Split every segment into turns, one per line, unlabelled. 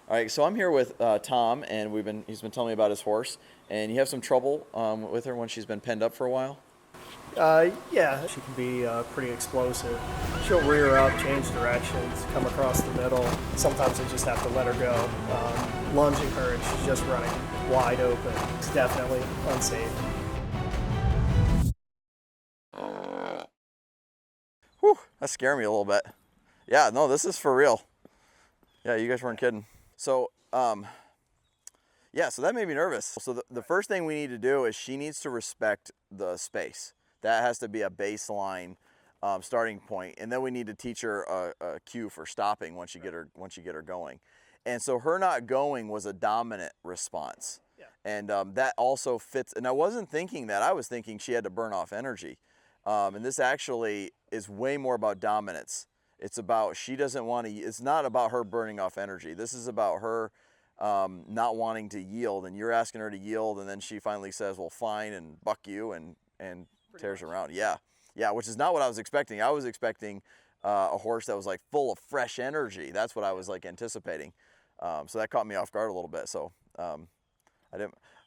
All right, so I'm here with Tom, and he's been telling me about his horse, and you have some trouble with her when she's been penned up for a while.
Yeah, she can be pretty explosive. She'll rear up, change directions, come across the middle. Sometimes I just have to let her go. Lunging her and she's just running wide open. It's definitely unsafe.
Whew, that scared me a little bit. Yeah, no, this is for real. Yeah, you guys weren't kidding. So, yeah, so that made me nervous. So the first thing we need to do is she needs to respect the space. That has to be a baseline starting point, and then we need to teach her a cue for stopping once you get her going. And so her not going was a dominant response,
Yeah.
and that also fits. And I wasn't thinking that. I was thinking she had to burn off energy, and this actually is way more about dominance. It's about she doesn't want to. It's not about her burning off energy. This is about her not wanting to yield, and you're asking her to yield, and then she finally says, "Well, fine," and buck you and tears around. Yeah, yeah, which is not what I was expecting. I was expecting a horse that was like full of fresh energy. That's what I was like anticipating. So that caught me off guard a little bit. So I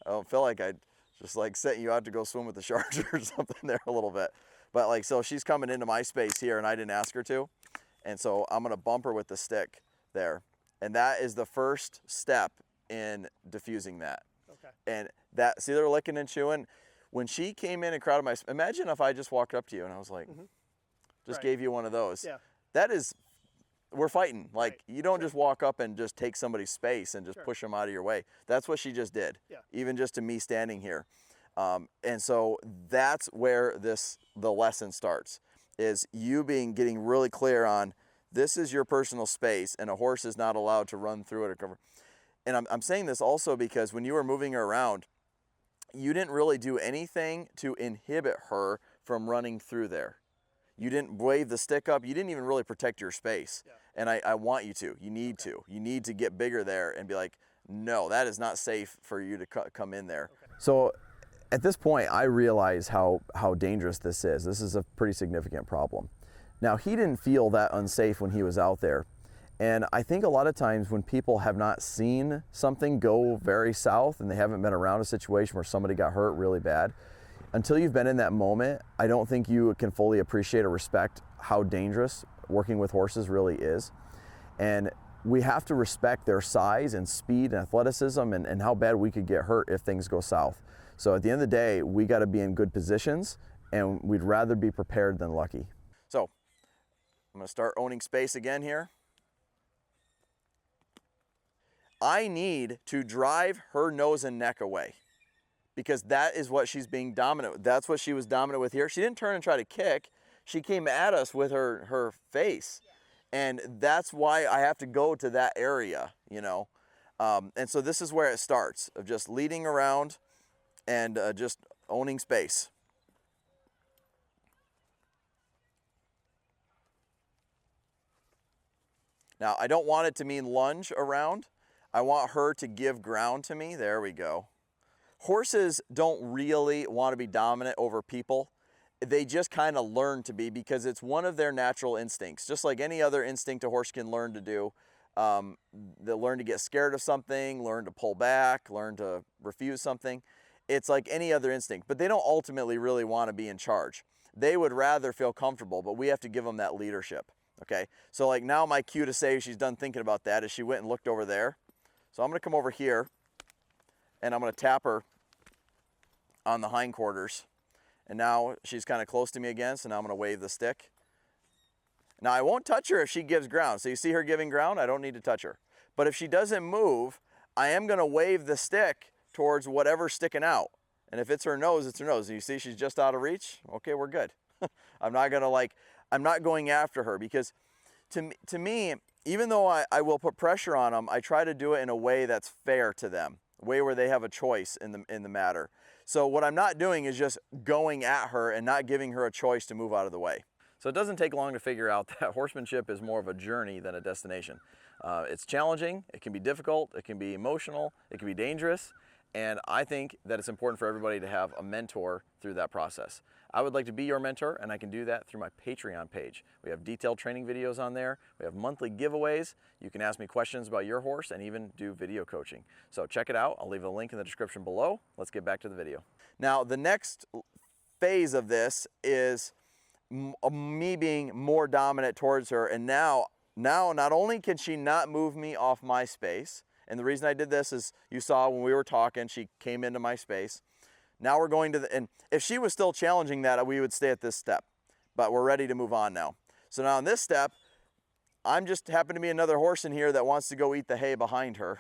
don't feel like I just like setting you out to go swim with the sharks or something there a little bit. But like, so she's coming into my space here, and I didn't ask her to, and so I'm gonna bump her with the stick there, and that is the first step in diffusing that.
Okay.
And that, see, they're licking and chewing. When she came in and crowded my, imagine if I just walked up to you and I was like, just
Right.
gave you one of those.
Yeah.
That is, we're fighting. Like,
Right.
you don't
Sure.
just walk up and just take somebody's space and just
Sure.
push them out of your way. That's what she just did.
Yeah.
Even just to me standing here. And so that's where the lesson starts, is you getting really clear on, this is your personal space and a horse is not allowed to run through it or cover. And I'm saying this also because when you were moving her around, you didn't really do anything to inhibit her from running through there. You didn't wave the stick up. You didn't even really protect your space.
Yeah.
And I want you to. You need to. You need to get bigger there and be like, no, that is not safe for you to come in there.
Okay.
So at this point, I realize how dangerous this is. This is a pretty significant problem. Now, he didn't feel that unsafe when he was out there. And I think a lot of times when people have not seen something go very south and they haven't been around a situation where somebody got hurt really bad, until you've been in that moment, I don't think you can fully appreciate or respect how dangerous working with horses really is. And we have to respect their size and speed and athleticism and how bad we could get hurt if things go south. So at the end of the day, we got to be in good positions, and we'd rather be prepared than lucky. So I'm going to start owning space again here. I need to drive her nose and neck away, because that is what she's being dominant with. That's what she was dominant with here. She didn't turn and try to kick. She came at us with her face. And that's why I have to go to that area, you know. And so this is where it starts, of just leading around and just owning space. Now, I don't want it to mean lunge around. I want her to give ground to me. There we go. Horses don't really want to be dominant over people. They just kind of learn to be, because it's one of their natural instincts. Just like any other instinct a horse can learn to do. They'll learn to get scared of something, learn to pull back, learn to refuse something. It's like any other instinct, but they don't ultimately really want to be in charge. They would rather feel comfortable, but we have to give them that leadership. Okay, so like now my cue to say she's done thinking about that is she went and looked over there. So I'm going to come over here and I'm going to tap her on the hindquarters. And now she's kind of close to me again, so now I'm going to wave the stick. Now I won't touch her if she gives ground. So you see her giving ground? I don't need to touch her. But if she doesn't move, I am going to wave the stick towards whatever's sticking out. And if it's her nose, it's her nose. And you see she's just out of reach? Okay, we're good. I'm not going after her, because to me, even though I will put pressure on them, I try to do it in a way that's fair to them, a way where they have a choice in the matter. So what I'm not doing is just going at her and not giving her a choice to move out of the way. So it doesn't take long to figure out that horsemanship is more of a journey than a destination. It's challenging, it can be difficult, it can be emotional, it can be dangerous, And I think that it's important for everybody to have a mentor through that process. I would like to be your mentor, and I can do that through my Patreon page. We have detailed training videos on there. We have monthly giveaways. You can ask me questions about your horse and even do video coaching. So check it out. I'll leave a link in the description below. Let's get back to the video. Now, the next phase of this is me being more dominant towards her. And now not only can she not move me off my space, and the reason I did this is you saw when we were talking, she came into my space. Now we're going to the, and if she was still challenging that, we would stay at this step, but we're ready to move on now. So now in this step, I'm just happen to be another horse in here that wants to go eat the hay behind her.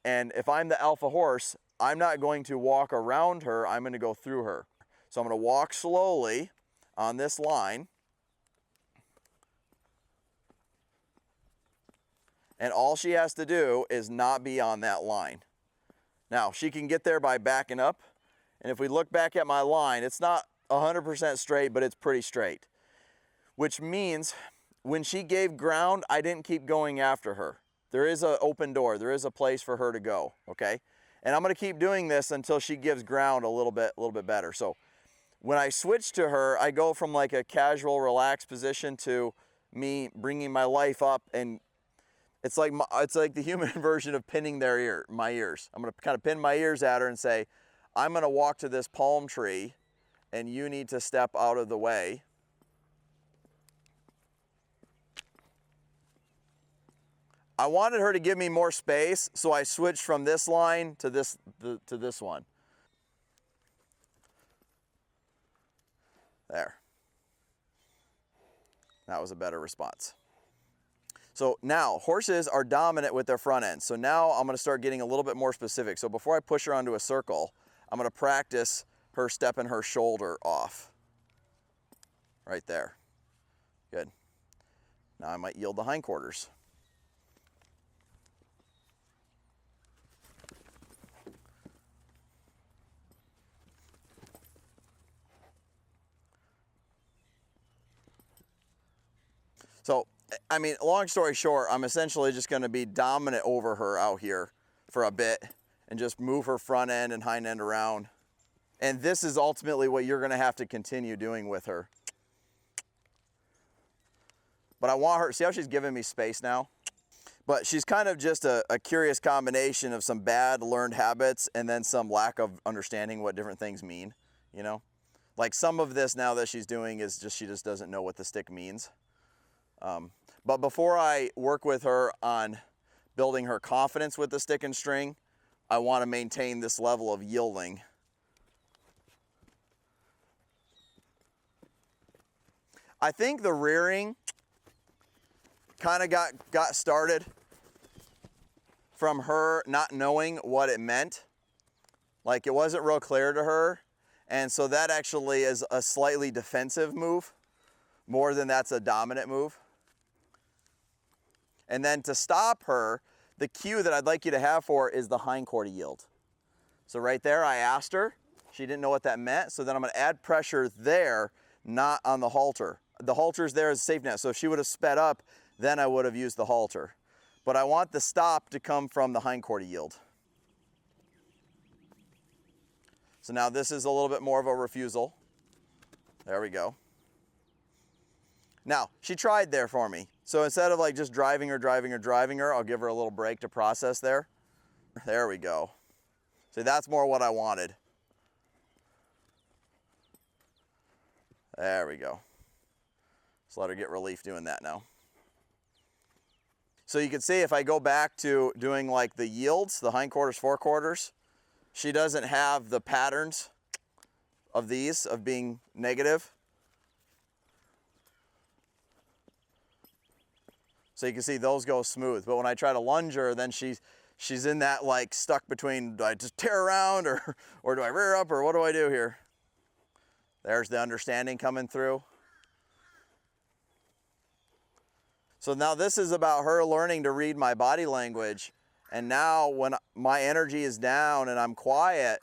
And if I'm the alpha horse, I'm not going to walk around her, I'm going to go through her. So I'm going to walk slowly on this line. And all she has to do is not be on that line. Now, she can get there by backing up. And if we look back at my line, it's not 100% straight, but it's pretty straight. Which means when she gave ground, I didn't keep going after her. There is an open door. There is a place for her to go, okay? And I'm going to keep doing this until she gives ground a little bit better. So when I switch to her, I go from like a casual, relaxed position to me bringing my life up, and it's like the human version of pinning my ears. I'm going to kind of pin my ears at her and say, I'm going to walk to this palm tree, and you need to step out of the way. I wanted her to give me more space, so I switched from this line to this one. There. That was a better response. So now, horses are dominant with their front end. So now I'm going to start getting a little bit more specific. So before I push her onto a circle, I'm going to practice her stepping her shoulder off. Right there. Good. Now I might yield the hindquarters. So, I mean, long story short, I'm essentially just going to be dominant over her out here for a bit and just move her front end and hind end around. And this is ultimately what you're going to have to continue doing with her. But I want her, see how she's giving me space now? But she's kind of just a curious combination of some bad learned habits and then some lack of understanding what different things mean, you know? Like some of this now that she's doing is just, she just doesn't know what the stick means. But before I work with her on building her confidence with the stick and string, I want to maintain this level of yielding. I think the rearing kind of got started from her not knowing what it meant. Like it wasn't real clear to her. And so that actually is a slightly defensive move more than that's a dominant move. And then to stop her, the cue that I'd like you to have for her is the hindquarter yield. So right there, I asked her. She didn't know what that meant. So then I'm going to add pressure there, not on the halter. The halter's there as a safety net. So if she would have sped up, then I would have used the halter. But I want the stop to come from the hindquarter yield. So now this is a little bit more of a refusal. There we go. Now, she tried there for me. So instead of like just driving her, I'll give her a little break to process there. There we go. See, that's more what I wanted. There we go. Just let her get relief doing that now. So you can see if I go back to doing like the yields, the hindquarters, forequarters, she doesn't have the patterns of these, of being negative. So you can see those go smooth. But when I try to lunge her, then she's in that like stuck between, do I just tear around or do I rear up or what do I do here? There's the understanding coming through. So now this is about her learning to read my body language. And now when my energy is down and I'm quiet,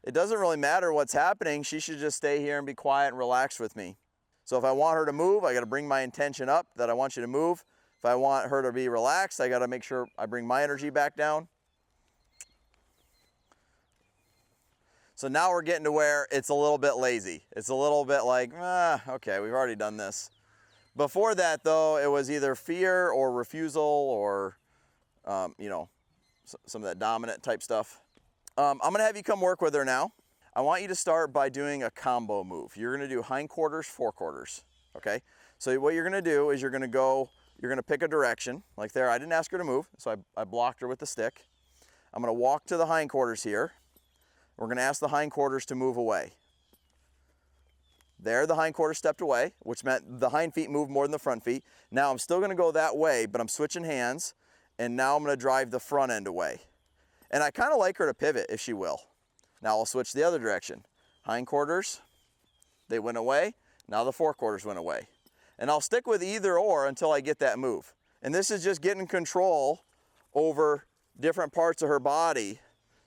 it doesn't really matter what's happening. She should just stay here and be quiet and relaxed with me. So if I want her to move, I got to bring my intention up that I want you to move. If I want her to be relaxed, I got to make sure I bring my energy back down. So now we're getting to where it's a little bit lazy. It's a little bit like, okay, we've already done this. Before that though, it was either fear or refusal or, you know, some of that dominant type stuff. I'm gonna have you come work with her now. I want you to start by doing a combo move. You're gonna do hindquarters, forequarters, okay? So what you're gonna do is you're gonna pick a direction, like there. I didn't ask her to move, so I blocked her with the stick. I'm gonna walk to the hindquarters here. We're gonna ask the hindquarters to move away. There, the hindquarters stepped away, which meant the hind feet moved more than the front feet. Now I'm still gonna go that way, but I'm switching hands, and now I'm gonna drive the front end away. And I kinda like her to pivot if she will. Now I'll switch the other direction. Hindquarters, they went away. Now the forequarters went away. And I'll stick with either or until I get that move. And this is just getting control over different parts of her body.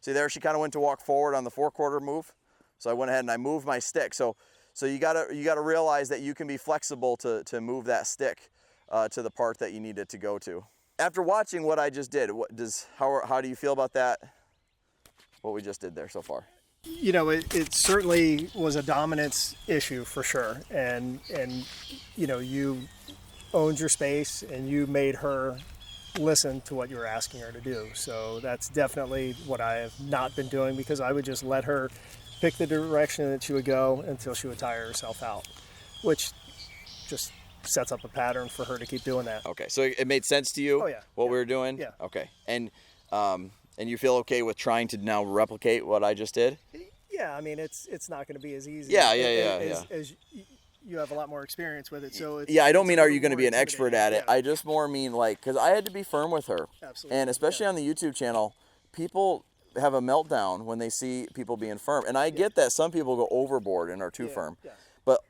See there, she kind of went to walk forward on the forequarter move. So I went ahead and I moved my stick. So you gotta realize that you can be flexible to move that stick to the part that you need it to go to. After watching what I just did, how do you feel about that? What we just did there so far?
You know, it certainly was a dominance issue for sure. And you know, you owned your space and you made her listen to what you were asking her to do. So that's definitely what I have not been doing, because I would just let her pick the direction that she would go until she would tire herself out, which just sets up a pattern for her to keep doing that.
Okay, so it made sense to you?
Oh yeah.
What we were doing?
Yeah.
Okay, and you feel okay with trying to now replicate what I just did?
Yeah, I mean, it's not going to be as easy.
Yeah.
As you have a lot more experience with it, so it's,
yeah. I don't mean
it's
are you going to be an expert at it?
Yeah.
I just more mean like, because I had to be firm with her.
Absolutely.
And especially on the YouTube channel, people have a meltdown when they see people being firm. And I get that some people go overboard and are too firm.
Yeah.
But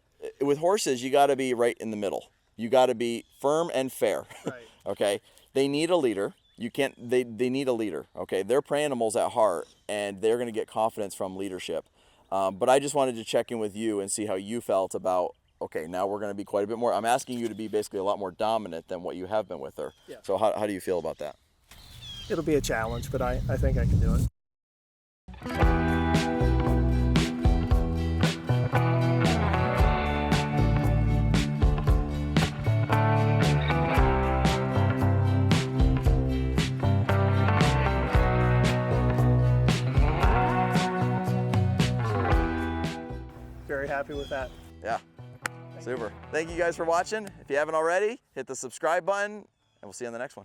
with horses, you got to be right in the middle. You got to be firm and fair.
Right.
Okay? They need a leader. You can't, they need a leader. Okay? They're prey animals at heart, and they're going to get confidence from leadership. But I just wanted to check in with you and see how you felt about, okay, now we're going to be quite a bit more. I'm asking you to be basically a lot more dominant than what you have been with her.
Yeah.
So how do you feel about that?
It'll be a challenge, but I think I can do it. Very happy with that.
Yeah. Super. Thank you guys for watching. If you haven't already, hit the subscribe button, and we'll see you on the next one.